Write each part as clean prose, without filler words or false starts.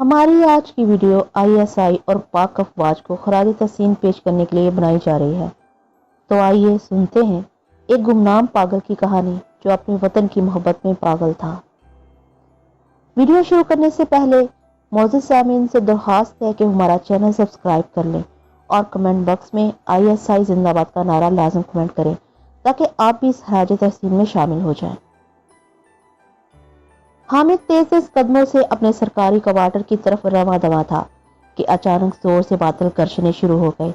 ہماری آج کی ویڈیو ISI اور پاک افواج کو خراج تحسین پیش کرنے کے لیے بنائی جا رہی ہے۔ تو آئیے سنتے ہیں ایک گمنام پاگل کی کہانی جو اپنے وطن کی محبت میں پاگل تھا۔ ویڈیو شروع کرنے سے پہلے معزز سامعین سے درخواست ہے کہ ہمارا چینل سبسکرائب کر لیں اور کمنٹ باکس میں ISI زندہ باد کا نعرہ لازم کمنٹ کریں تاکہ آپ بھی اس خراج تحسین میں شامل ہو جائیں۔ حامد تیز قدموں سے اپنے سرکاری کوارٹر کی طرف رواں دواں تھا کہ اچانک زور سے بادل گرجنے شروع ہو گئے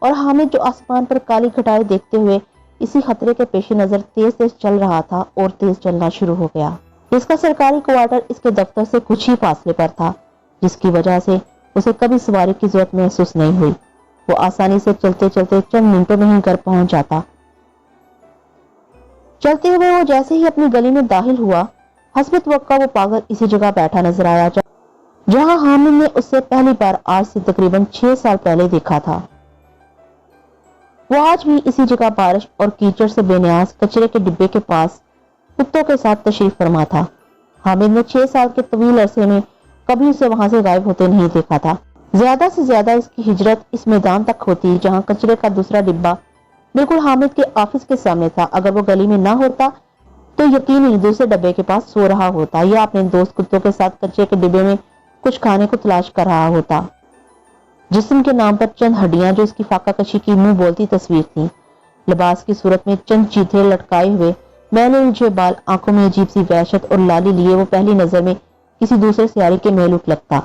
اور حامد جو آسمان پر کالی گھٹائیں دیکھتے ہوئے اسی خطرے کے پیش نظر تیز چل رہا تھا اور تیز چلنا شروع ہو گیا۔ اس کا سرکاری کوارٹر اس کے دفتر سے کچھ ہی فاصلے پر تھا، جس کی وجہ سے اسے کبھی سواری کی ضرورت محسوس نہیں ہوئی۔ وہ آسانی سے چلتے چلتے چند منٹوں میں ہی گھر پہنچ جاتا۔ چلتے ہوئے وہ جیسے ہی اپنی گلی میں داخل ہوا، حسب توقع وہ پاگل اسی جگہ بیٹھا نظر آیا جہاں حامد نے اسے پہلی بار آج سے تقریباً 6 سال پہلے دیکھا تھا۔ وہ آج بھی اسی جگہ بارش اور کیچڑ سے بے نیاز کچرے کے ڈبے کے پاس کتوں کے ساتھ تشریف فرما تھا۔ حامد نے 6 سال کے طویل عرصے میں کبھی اسے وہاں سے غائب ہوتے نہیں دیکھا تھا۔ زیادہ سے زیادہ اس کی ہجرت اس میدان تک ہوتی جہاں کچرے کا دوسرا ڈبہ بالکل حامد کے آفس کے سامنے تھا۔ اگر وہ گلی میں نہ ہوتا تو یقینی دوسرے ڈبے کے پاس سو رہا ہوتا یا اپنے دوست کتوں کے ساتھ کچرے کے ڈبے میں کچھ کھانے کو تلاش کر رہا ہوتا۔ جسم کے نام پر چند ہڈیاں جو اس کی فاقہ کشی کی منہ بولتی تصویر تھی، لباس کی صورت میں چند چیتھے لٹکائے ہوئے میلے الجھے بال، آنکھوں میں عجیب سی وحشت اور لالی لیے وہ پہلی نظر میں کسی دوسرے سیارے کے میلوف لگتا۔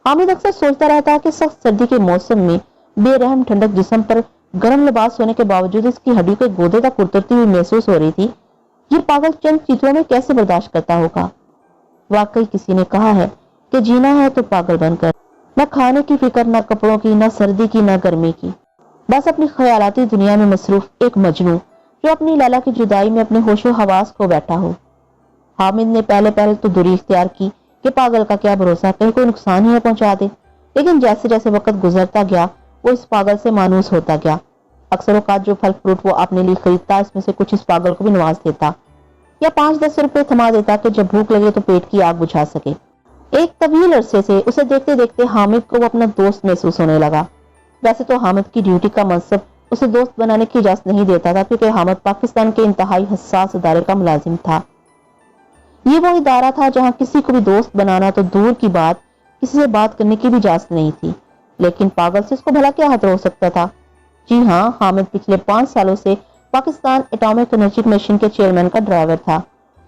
حامد اکثر سوچتا رہتا کہ سخت سردی کے موسم میں بے رحم ٹھنڈک جسم پر گرم لباس ہونے کے باوجود اس کی ہڈیوں کے گودے تک اترتی ہوئی محسوس ہو رہی تھی۔ یہ پاگل چند چیتوں میں کیسے برداشت کرتا ہوگا؟ واقعی کسی نے کہا ہے کہ جینا ہے تو پاگل بن کر، نہ کھانے کی فکر، نہ کپڑوں کی، نہ سردی کی، نہ گرمی کی، بس اپنی خیالاتی دنیا میں مصروف ایک مجنون جو اپنی لالا کی جدائی میں اپنے ہوش و حواس کو بیٹھا ہو۔ حامد نے پہلے تو دوری اختیار کی کہ پاگل کا کیا بھروسہ، کہیں کوئی نقصان ہی نہ پہنچا دے، لیکن جیسے جیسے وقت گزرتا گیا وہ اس پاگل سے مانوس ہوتا گیا۔ اکثر اوقات جو پھل فروٹ وہ اپنے لیے خریدتا اس میں سے کچھ اس پاگل کو بھی نواز دیتا یا 5-10 روپے تھما دیتا کہ جب بھوک لگے تو پیٹ کی آگ بجھا سکے۔ ایک طویل عرصے سے اسے دیکھتے دیکھتے حامد کو وہ اپنا دوست محسوس ہونے لگا۔ ویسے تو حامد کی ڈیوٹی کا منصب اسے دوست بنانے کی اجازت نہیں دیتا تھا، کیونکہ حامد پاکستان کے انتہائی حساس ادارے کا ملازم تھا۔ یہ وہ ادارہ تھا جہاں کسی کو بھی دوست بنانا تو دور کی بات، کسی سے بات کرنے کی بھی اجازت نہیں تھی۔ لیکن پاگل سے اس کو بھلا کیا خطرہ ہو سکتا تھا؟ جی ہاں، حامد پچھلے 5 سالوں سے پاکستان ایٹامک انرجی کمیشن کے چیئرمین کا ڈرائیور تھا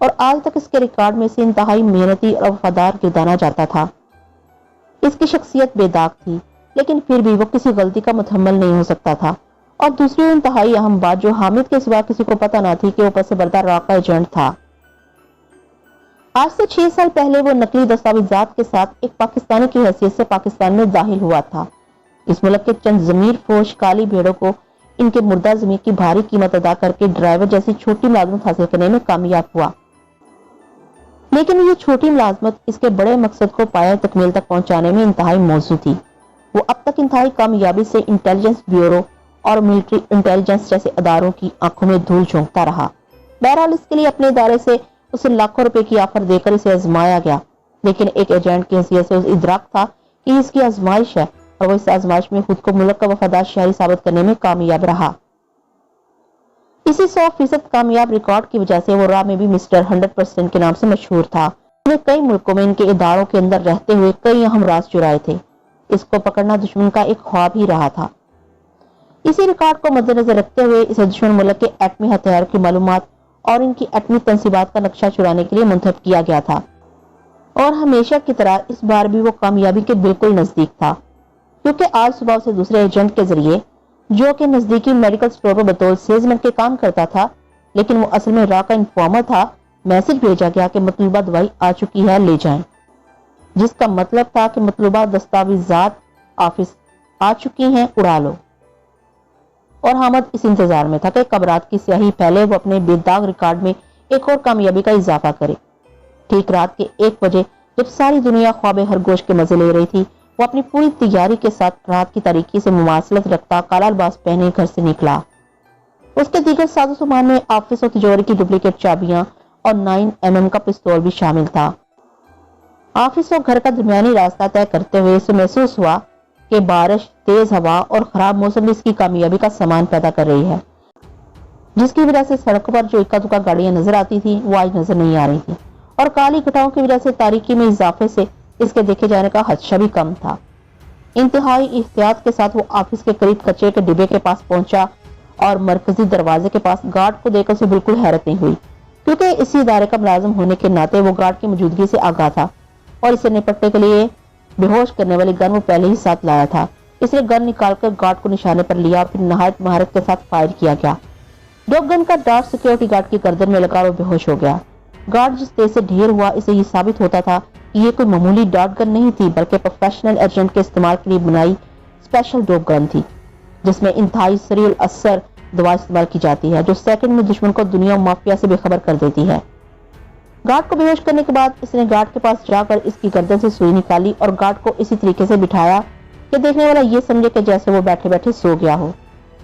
اور آج تک اس کے ریکارڈ میں سے انتہائی محنتی اور وفادار گردانا جاتا تھا۔ اس کی شخصیت بے داغ تھی، لیکن پھر بھی وہ کسی غلطی کا متحمل نہیں ہو سکتا تھا۔ اور دوسری انتہائی اہم بات جو حامد کے سوا کسی کو پتہ نہ تھی کہ وہ پس بردہ را کا ایجنٹ تھا۔ آج سے 6 سال پہلے وہ نقلی دستاویزات کے ساتھ ایک پاکستانی کی حیثیت سے پاکستان میں داخل ہوا تھا۔ اس ملک کے چند ضمیر فروش کالی بھیڑوں کو ان کے مردہ ضمیر کی بھاری قیمت ادا کر کے ڈرائیور جیسی چھوٹی ملازمت حاصل کرنے میں کامیاب ہوا، لیکن یہ چھوٹی ملازمت اس کے بڑے مقصد کو پایہ تکمیل تک پہنچانے میں انتہائی موزوں تھی۔ وہ اب تک انتہائی کامیابی سے انٹیلیجنس بیورو اور ملٹری انٹیلیجنس جیسے اداروں کی آنکھوں میں دھول جھونکتا رہا۔ بہرحال اس کے لیے اپنے ادارے سے اسے لاکھوں روپے کی آفر دے کر اسے آزمایا گیا، لیکن ایک ایجنٹ کی حیثیت سے اسے ادراک تھا کہ اس کی آزمائش ہے اور وہ اس آزمائش میں خود کو ملک کا وفادار شہری ثابت کرنے میں کامیاب رہا۔ اسی 100% کامیاب ریکارڈ کی وجہ سے وہ راہ میں بھی مسٹر 100% کے نام سے مشہور تھا۔ اس نے کئی ملکوں میں ان کے اداروں کے اندر رہتے ہوئے کئی اہم راز چرائے تھے۔ اس کو پکڑنا دشمن کا ایک خواب ہی رہا تھا۔ اسی ریکارڈ کو مد نظر رکھتے ہوئے اسے دشمن ملک کے ایٹمی ہتھیار کی معلومات اور ان کی ایٹمی تنصیبات کا نقشہ چرانے کے لیے منتخب کیا گیا تھا، اور ہمیشہ کی طرح اس بار بھی وہ کامیابی کے بالکل نزدیک تھا، کیونکہ آج صبح اسے دوسرے ایجنٹ کے ذریعے، جو کہ نزدیکی میڈیکل سٹور پر بطور سیلزمین کے کام کرتا تھا لیکن وہ اصل میں را کا انفارمر تھا، میسج بھیجا گیا کہ مطلوبہ دوائی آ چکی ہے، لے جائیں، جس کا مطلب تھا کہ مطلوبہ دستاویزات آفس آ چکی ہیں، اڑا لو۔ اور حامد اس انتظار میں تھا کہ کب رات کی سیاہی پھیلے وہ اپنے بے داغ ریکارڈ میں ایک اور کامیابی کا اضافہ کرے۔ ٹھیک رات کے 1 بجے جب ساری دنیا خواب خرگوش کے مزے لے رہی تھی، وہ اپنی پوری تیاری کے ساتھ رات کی تاریکی سے مماثلت رکھتا کالا لباس پہنے گھر سے نکلا۔ اس کے دیگر ساز و سامان میں آفس اور تجوری کی ڈپلیکیٹ چابیاں اور 9mm کا پستول بھی شامل تھا۔ ऑफिस और घर का दरमियानी रास्ता तय करते हुए इसे महसूस हुआ कि बारिश, तेज हवा और खराब मौसम इसकी कामयाबी का सामान पैदा कर रही है, जिसकी वजह से सड़कों पर जो इक्का दुक्का गाड़ियां नजर आती थी वो आज नजर नहीं आ रही थी और काली घटाओं की वजह से तारीकी में इजाफे से इसके देखे जाने का खदशा भी कम था। इंतहाई एहतियात के साथ वो ऑफिस के करीब कचरे के डिब्बे के पास पहुंचा और मरकजी दरवाजे के पास गार्ड को देखकर उसे बिल्कुल हैरत नहीं हुई, क्योंकि इसी इदारे का मुलाजिम होने के नाते वो गार्ड की मौजूदगी से आगाह था और इसे निपटने के लिए बेहोश करने वाली गन वो पहले ही साथ लाया था। इसलिए गन निकालकर गार्ड को निशाने पर लिया, फिर नहायत महारत के साथ फायर किया गया। डॉग गन का डार्ट सिक्योरिटी गार्ड की गर्दन में लगा और बेहोश हो गया। गार्ड जिस तेज से ढेर हुआ, इसे ये साबित होता था कि ये कोई मामूली डार्ट गन नहीं थी, बल्कि प्रोफेशनल एजेंट के इस्तेमाल के लिए बनाई स्पेशल डॉग गन थी, जिसमें इंतहाई सरील असर दवा इस्तेमाल की जाती है जो सेकंड में दुश्मन को दुनिया माफिया से बेखबर कर देती है। गार्ड को बेहोश करने के बाद इसने गार्ड के पास जाकर इसकी गर्दन से सुई निकाली और गार्ड को इसी तरीके से बिठाया कि देखने वाला ये समझे कि जैसे वो बैठे बैठे सो गया हो।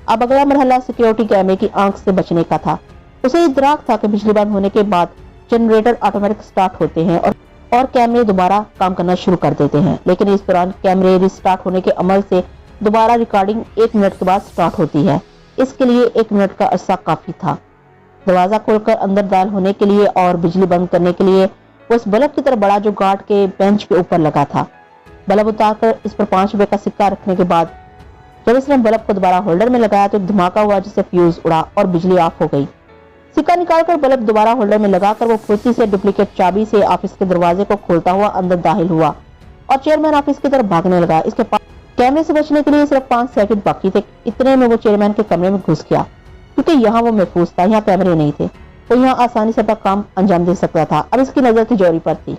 अब अगला मरहला सिक्योरिटी कैमरे की आंख से बचने का था। उसे इदराक था कि बिजली बंद होने के बाद जनरेटर ऑटोमेटिक स्टार्ट होते हैं और कैमरे दोबारा काम करना शुरू कर देते हैं, लेकिन इस दौरान कैमरे रिस्टार्ट होने के अमल से दोबारा रिकॉर्डिंग 1 मिनट के बाद स्टार्ट होती है। इसके लिए 1 मिनट का अरसा काफी था। दरवाजा खोलकर अंदर दाखिल होने के लिए और बिजली बंद करने के लिए वो इस बल्ब की तरफ बढ़ा जो गार्ड के बेंच के ऊपर लगा था। बल्ब उतारकर इस पर 5 रुपए का सिक्का रखने के बाद जब इसने बल्ब को दोबारा होल्डर में लगाया तो एक धमाका हुआ जिससे फ्यूज उड़ा और बिजली ऑफ हो गई। सिक्का निकालकर बल्ब दोबारा होल्डर में लगाकर वो फुर्ती से डुप्लीकेट चाबी से ऑफिस के दरवाजे को खोलता हुआ अंदर दाखिल हुआ और चेयरमैन ऑफिस की तरफ भागने लगा। इसके पास कैमरे से बचने के लिए सिर्फ 5 सेकंड बाकी थे। इतने में वो चेयरमैन के कमरे में घुस गया, क्योंकि यहाँ वो महफूज था, यहाँ कैमरे नहीं थे, तो यहाँ आसानी से अपना काम अंजाम दे सकता था। अब इसकी नजर तिजोरी पर थी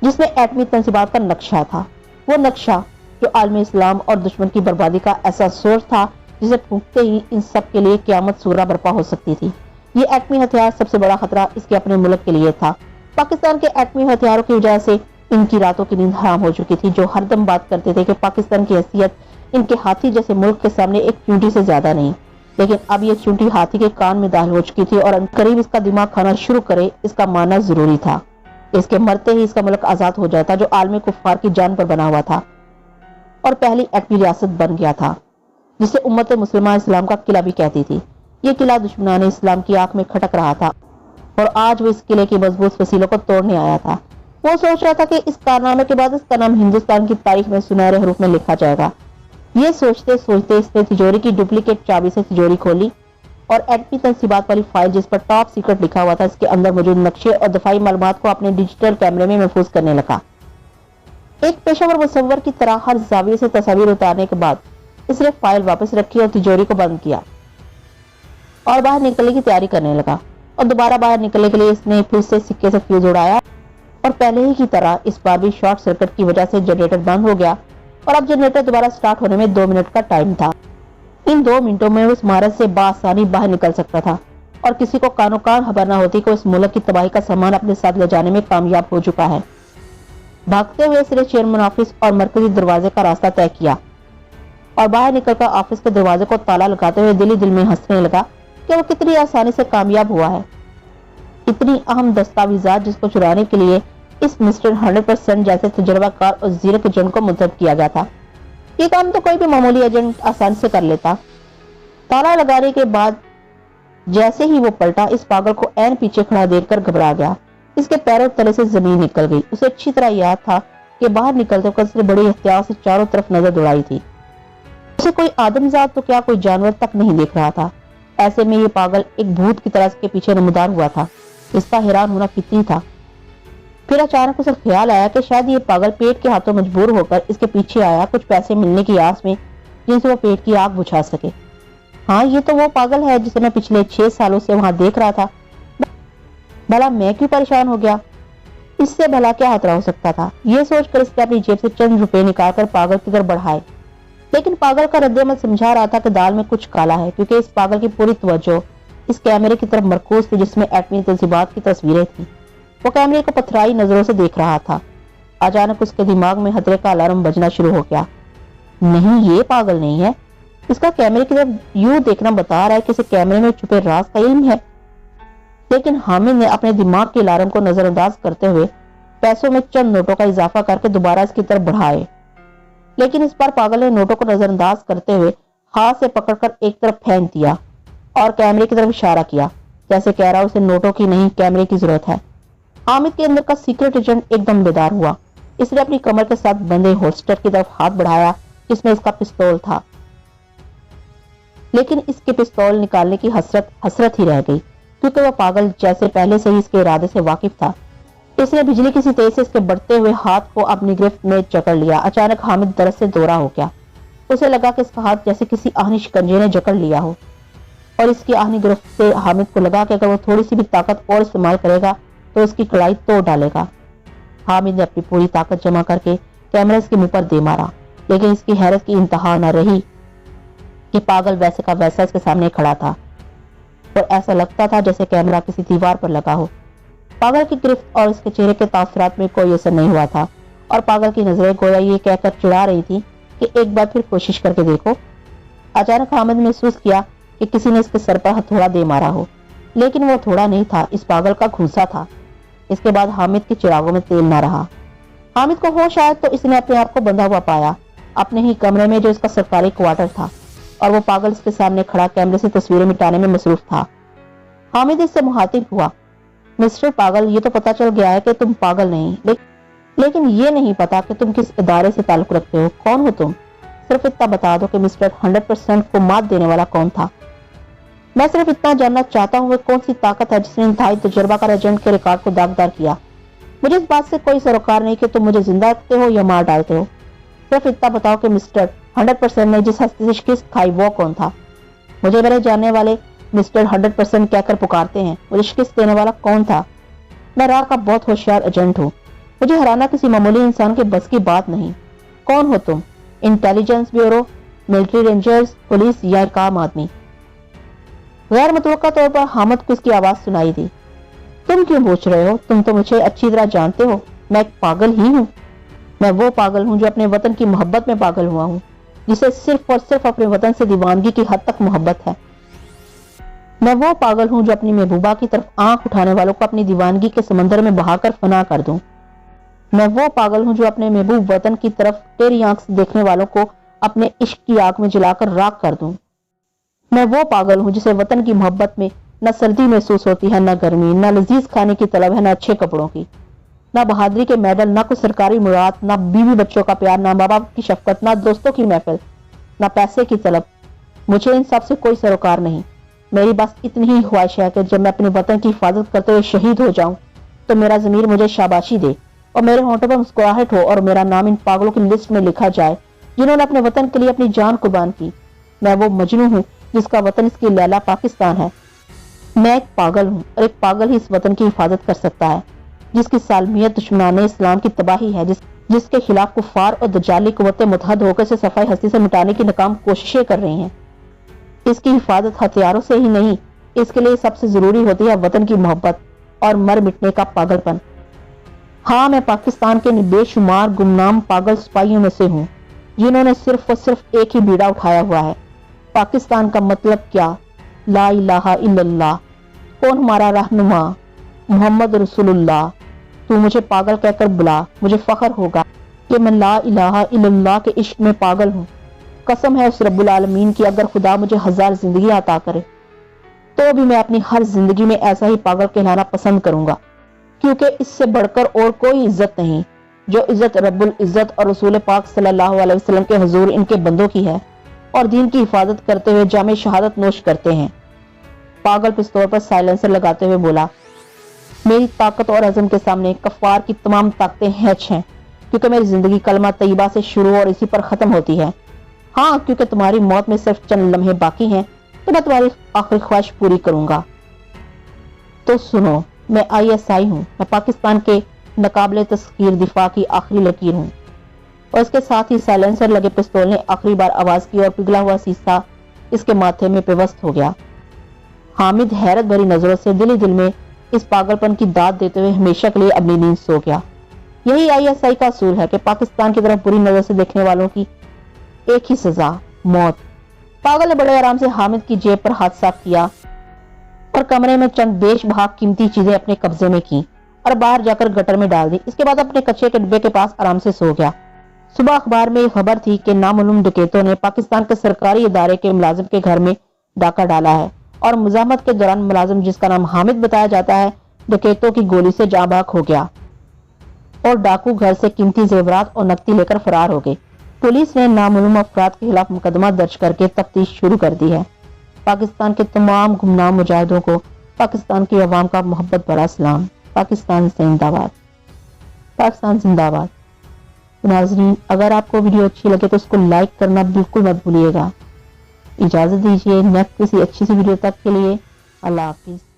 जिसमें एटमी तंसीबात का नक्शा था, वो नक्शा जो आलम इस्लाम और दुश्मन की बर्बादी का ऐसा सोर्स था जिसे फूंकते ही इन सब के लिए क़यामत सूरा बर्पा हो सकती थी। ये एटमी हथियार सबसे बड़ा खतरा इसके अपने मुल्क के लिए था। पाकिस्तान के एटमी हथियारों की वजह से इनकी रातों की नींद हराम हो चुकी थी, जो हरदम बात करते थे कि पाकिस्तान की हैसियत इनके हाथी जैसे मुल्क के सामने एक चूंटी से ज्यादा नहीं। लेकिन अब ये चूंटी हाथी के कान में दाखिल हो चुकी थी और करीब इसका दिमाग खाना शुरू करे इसका मानना जरूरी था। इसके मरते ही इसका मुल्क आजाद हो जाता जो आलमी कुफ्फार की जान पर बना हुआ था और पहली एटमी रियासत बन गया था, जिसे उम्मत मुस्लिमा इस्लाम का किला भी कहती थी। ये किला दुश्मनाने इस्लाम की आंख में खटक रहा था और आज वो इस किले की मजबूत फसीलों को तोड़ने आया था। वो सोच रहा था कि इस कारनामे के बाद इसका नाम हिंदुस्तान की तारीख में सुनहरे हरूफ में लिखा जाएगा। ये सोचते सोचते इसने तिजोरी की डुप्लीकेट चाबी से तिजोरी खोली और एटमी तंसीबात वाली फाइल जिस पर टॉप सीक्रेट लिखा हुआ था इसके अंदर मौजूद नक्शे और दफाई मालूमात को अपने डिजिटल कैमरे में महफूज करने लगा। एक पेशेवर मुसव्वर की तरह हर जाविये से तस्वीर उतारने के बाद इसने फाइल वापस रखी और तिजोरी को बंद किया और बाहर निकलने की तैयारी करने लगा। और दोबारा बाहर निकलने के लिए इसने फिर से सिक्के से फ्यूज उड़ाया और पहले ही की तरह इस बार भी शॉर्ट सर्किट की वजह से जनरेटर बंद हो गया और अब जनरेटर दोबारा स्टार्ट होने में 2 मिनट का टाइम था। इन 2 मिनटों में उस इमारत से बासानी बाहर निकल सकता था और किसी को कानो कान खबर न होती कि उस मुल्क की तबाही का सामान अपने साथ ले जाने में कामयाब हो चुका है। भागते हुए इसने चेयरमैन ऑफिस और मरकजी दरवाजे का रास्ता तय किया और बाहर निकलकर ऑफिस के दरवाजे को ताला लगाते हुए दिल ही दिल में हंसने लगा कि वो कितनी आसानी से कामयाब हुआ है। इतनी अहम दस्तावेजात जिसको चुराने के लिए इस मिस्टर 100% जैसे तजुर्बाकार और जीरक एजेंट को मुंतब किया गया था। ये काम तो कोई भी मामूली एजेंट आसानी से कर लेता। ताला लगाने के बाद जैसे ही वो पलटा इस पागल को ऐन पीछे खड़ा देखकर घबरा गया। इसके पैरों तले से जमीन निकल गई। उसे अच्छी तरह याद था कि बाहर निकलते वक्त उसने बड़ी एहतियात से चारों तरफ नजर दौड़ाई थी। उसे कोई आदमजात तो क्या कोई जानवर तक नहीं देख रहा था। ऐसे में ये पागल एक भूत की तरह के पीछे नमदार हुआ था। इसका हैरान होना फितरी था। फिर अचानक उसे ख्याल आया कि शायद ये पागल पेट के हाथों मजबूर होकर इसके पीछे आया कुछ पैसे मिलने की आस में जिनसे वो पेट की आग बुझा सके। हाँ, ये तो वो पागल है जिसे मैं पिछले 6 सालों से वहां देख रहा था। भला मैं क्यों परेशान हो गया? इससे भला क्या खतरा हो सकता था? ये सोचकर इसने अपनी जेब से चंद रुपए निकालकर पागल की तरफ बढ़ाए, लेकिन पागल का रद्द-ए-अमल समझा रहा था कि दाल में कुछ काला है, क्योंकि इस पागल की पूरी तवज्जो इस कैमरे की तरफ मरकूज थी जिसमें एटमी तंसीबात की तस्वीरें थी। वो कैमरे को पथराई नजरों से देख रहा था। अचानक उसके दिमाग में खतरे का अलार्म बजना शुरू हो गया। नहीं, ये पागल नहीं है। इसका कैमरे की तरफ यूं देखना बता रहा है कि इसे कैमरे में छुपे राज का इल्म है। लेकिन हामिद ने अपने दिमाग के अलार्म को नजरअंदाज करते हुए पैसों में चंद नोटों का इजाफा करके दोबारा इसकी तरफ बढ़ाए, लेकिन इस बार पागल ने नोटों को नजरअंदाज करते हुए हाथ से पकड़कर एक तरफ फेंक दिया और कैमरे की तरफ इशारा किया, जैसे कह रहा उसे नोटों की नहीं कैमरे की जरूरत है। हामिद के अंदर का सीक्रेट एजेंट एकदम बेदार हुआ। इसने अपनी कमर के साथ बंधे होल्स्टर की तरफ हाथ बढ़ाया जिसमें इसका पिस्तौल था, लेकिन इसके पिस्तौल निकालने की हसरत ही रह गई, क्योंकि वह पागल जैसे पहले से ही इसके इरादे से वाकिफ था। इसने बिजली किसी तेज से इसके बढ़ते हुए हाथ को अपनी गिरफ्त में जकड़ लिया। अचानक हामिद दर्द से दोरा हो गया। उसे लगा कि इसका हाथ जैसे किसी आहनी शिकंजे ने जकड़ लिया हो, और इसकी आहनी गिरफ्त से हामिद को लगा कि अगर वो थोड़ी सी भी ताकत और इस्तेमाल करेगा तो इसकी कलाई तोड़ डालेगा। हामिद ने अपनी पूरी ताकत जमा करके कैमरा इसके मुंह पर दे मारा, लेकिन इसकी हैरत की इंतहा न रही कि पागल वैसे का वैसा इसके सामने खड़ा था और ऐसा लगता था जैसे कैमरा किसी दीवार पर लगा हो। पागल की गिरफ्त और इसके चेहरे के तासुरात में कोई असर नहीं हुआ था, और पागल की नजरें गोया ये कहकर चिढ़ा रही थी कि एक बार फिर कोशिश करके देखो। अचानक हामिद ने महसूस किया कि किसी ने इसके सर पर हथौड़ा दे मारा हो, लेकिन वो हथौड़ा नहीं था, इस पागल का घूंसा था। इसके बाद हामिद के चिरागों में तेल न रहा। हामिद को होश आया तो इसने अपने आप को बंधा हुआ पाया अपने ही कमरे में, जो इसका सरकारी क्वार्टर था, और वो पागल इसके सामने खड़ा कैमरे से तस्वीरें मिटाने में मसरूफ था। हामिद इससे मुखातिब हुआ, मिस्टर पागल, ये तो पता चल गया है कि तुम पागल नहीं, लेकिन ये नहीं पता कि तुम किस इदारे से ताल्लुक रखते हो। कौन हो तुम? सिर्फ इतना बता दो कि मिस्टर 100% को मात देने वाला कौन था। मैं सिर्फ इतना जानना चाहता हूँ, कौन सी ताकत है जिसने इंतहाई तजुर्बाकार एजेंट के रिकॉर्ड को दागदार किया। मुझे इस बात से कोई सरोकार नहीं कि तुम मुझे जिंदा रखते हो या मार डालते हो। सिर्फ इतना बताओ कि मिस्टर 100% ने जिस हस्ती से शिकस्त खाई वो कौन था। मुझे मेरे जानने वाले मिस्टर 100% कहकर पुकारते हैं, मुझे शिकस्त देने वाला कौन था। मैं राह का बहुत होशियार एजेंट हूँ, मुझे हराना किसी मामूली इंसान के बस की बात नहीं। कौन हो तुम? Intelligence bureau, military rangers, police या एक आम आदमी? गैर मुतवक्का तौर पर हामिद को इसकी आवाज सुनाई दी। तुम क्यों पूछ रहे हो? तुम तो मुझे अच्छी तरह जानते हो, मैं एक पागल ही हूँ। मैं वो पागल हूँ जो अपने वतन की मोहब्बत में पागल हुआ हूँ, जिसे सिर्फ और सिर्फ अपने वतन से दीवानगी की हद तक मोहब्बत है। मैं वो पागल हूँ जो अपनी महबूबा की तरफ आंख उठाने वालों को अपनी दीवानगी के समंदर में बहाकर फना कर दूं। मैं वो पागल हूँ जो अपने महबूब वतन की तरफ तेरी आंख से देखने वालों को अपने इश्क की आग में जलाकर राख कर दूं। मैं वो पागल हूँ जिसे वतन की मोहब्बत में न सर्दी महसूस होती है, न गर्मी, न लजीज खाने की तलब है, न अच्छे कपड़ों की, न बहादुरी के मेडल, न कोई सरकारी मुराद, न बीवी बच्चों का प्यार, न माँ बाप की शफकत, न दोस्तों की महफिल, न पैसे की तलब। मुझे इन सब से कोई सरोकार नहीं। मेरी बस इतनी ही ख्वाहिश है कि जब मैं अपने वतन की हिफाजत करते हुए शहीद हो जाऊं तो मेरा ज़मीर मुझे शाबाशी दे और मेरे होंठों पर मुस्कुराहट हो और मेरा नाम इन पागलों की लिस्ट में लिखा जाए जिन्होंने अपने वतन के लिए अपनी जान कुर्बान की। मैं वो मजनू हूँ जिसका वतन इसकी लैला पाकिस्तान है। मैं एक पागल हूँ और एक पागल ही इस वतन की हिफाजत कर सकता है, जिसकी सालमियत दुश्मनाने इस्लाम की तबाही है, जिसके खिलाफ कुफार और दजाली कुव्वतें मुतहद होकर से सफाई हस्ती से मिटाने की नाकाम कोशिशें कर रही हैं। इसकी हिफाजत हथियारों से ही नहीं, इसके लिए सबसे जरूरी होती है वतन की मोहब्बत और मर मिटने का पागलपन। हाँ, मैं पाकिस्तान के बेशुमार गुमनाम पागल सिपाहियों में से हूँ जिन्होंने सिर्फ और सिर्फ एक ही बीड़ा उठाया हुआ है। पाकिस्तान का मतलब क्या? ला इलाहा इल्लल्लाह। कौन हमारा रहनुमा? मोहम्मद रसूलुल्लाह। तू मुझे पागल कहकर बुला, मुझे फख्र होगा कि मैं ला इलाहा इल्लल्लाह के इश्क में पागल हूँ। कसम है उस रब्बुल आलमीन की, अगर खुदा मुझे 1000 जिंदगी अता करे तो भी मैं अपनी हर जिंदगी में ऐसा ही पागल कहलाना पसंद करूंगा, क्योंकि इससे बढ़कर और कोई इज्जत नहीं। जो इज्जत रब्बुल इज्जत और रसूल पाक सल्लल्लाहु अलैहि वसल्लम के हुजूर इनके बंदों की है और दीन की हिफाजत करते हुए जामे शहादत नोश करते हैं। पागल पिस्तौल पर साइलेंसर लगाते हुए बोला, मेरी ताकत और अज़म के सामने कफ़ार की तमाम ताकतें हैच हैं, क्योंकि मेरी जिंदगी कलमा तैयबा से शुरू और इसी पर खत्म होती है। हाँ, क्योंकि तुम्हारी मौत में सिर्फ चंद लम्हे बाकी हैं तो मैं तुम्हारी आखिरी ख्वाहिश पूरी करूंगा। तो सुनो, मैं ISI हूँ, मैं पाकिस्तान के नाकाबिले तस्खीर दिफा की आखिरी लकीर हूँ। और इसके साथ ही साइलेंसर लगे पिस्तौल ने आखिरी बार आवाज की और पिघला हुआ शीशा इसके माथे में पेवस्त हो गया। हामिद हैरत भरी नजरों से दिल ही दिल में इस पागलपन की दाद देते हुए हमेशा के लिए अपनी नींद सो गया। यही ISI का असूल है कि पाकिस्तान की तरफ बुरी नजर से देखने वालों की एक ही सजा, मौत। पागल ने बड़े आराम से हामिद की जेब पर हाथ साफ किया और कमरे में चंद बेशबहा कीमती चीजें अपने कब्जे में की اور باہر جا کر گٹر میں ڈال دی۔ اس کے بعد اپنے کچے کے ڈبے کے پاس آرام سے سو گیا۔ صبح اخبار میں یہ خبر تھی کہ نامعلوم ڈکیتوں نے پاکستان کے سرکاری ادارے کے ملازم کے گھر میں ڈاکہ ڈالا ہے اور مزاحمت کے دوران ملازم، جس کا نام حامد بتایا جاتا ہے، ڈکیتوں کی گولی سے جاں بحق ہو گیا اور ڈاکو گھر سے قیمتی زیورات اور نقدی لے کر فرار ہو گئے۔ پولیس نے نامعلوم افراد کے خلاف مقدمہ درج کر کے تفتیش شروع کر دی ہے۔ پاکستان کے تمام گمنام مجاہدوں کو پاکستان کی عوام کا محبت بھرا سلام۔ پاکستان زندہ باد، پاکستان زندہ باد۔ ناظرین، اگر آپ کو ویڈیو اچھی لگے تو اس کو لائک کرنا بالکل مت بھولیے گا۔ اجازت دیجیے نیکسٹ کسی اچھی سی ویڈیو تک کے لیے اللہ حافظ۔